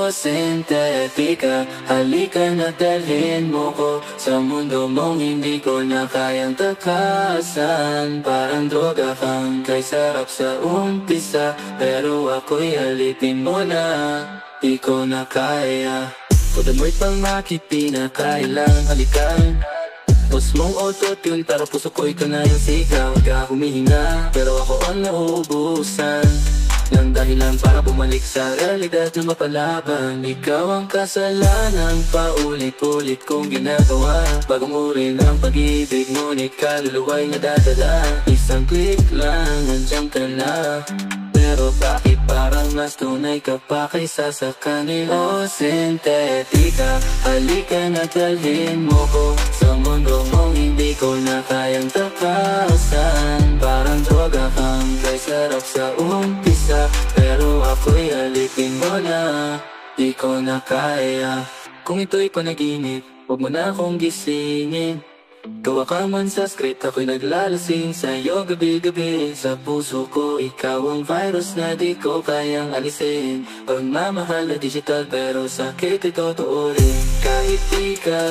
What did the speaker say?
o sintetika. Halika na dalhin mo ko sa mundo mong hindi ko na kayang takasan. Parang droga kang kay sarap sa umpisa, pero ako'y alipin mo na, di ko na kaya. Kuda mo'y pangmakipina, kailang halikan. Tapos mong auto-tune, pero puso ko'y kanayang sigaw. Ka humihinga, pero ako ang nauubusan ng dahilan para bumalik sa realidad na mapalaban. Ikaw ang kasalanan, paulit-ulit kong ginagawa. Bagong uri ng pag-ibig, ngunit kaluluwa'y nadadala. Isang click lang, nandiyan ka na, pero bakit parang mas tunay ka pa kaysa sa kanila? O sintetika, halika na dalhin mo ko sa mundo mong hindi ko na kayang takasan. Parang droga kang kay sarap sa umpisa, pero ako'y alipin mo na, di ko na kaya. Kung ito'y panaginip, huwag mo na akong gisingin. Gawa ka man sa script, ako'y naglalasing sa'yo gabi-gabi. Sa puso ko, ikaw ang virus na di ko kayang alisin. Pagmamahal na digital, pero sakit ay totoo rin. Kahit di ka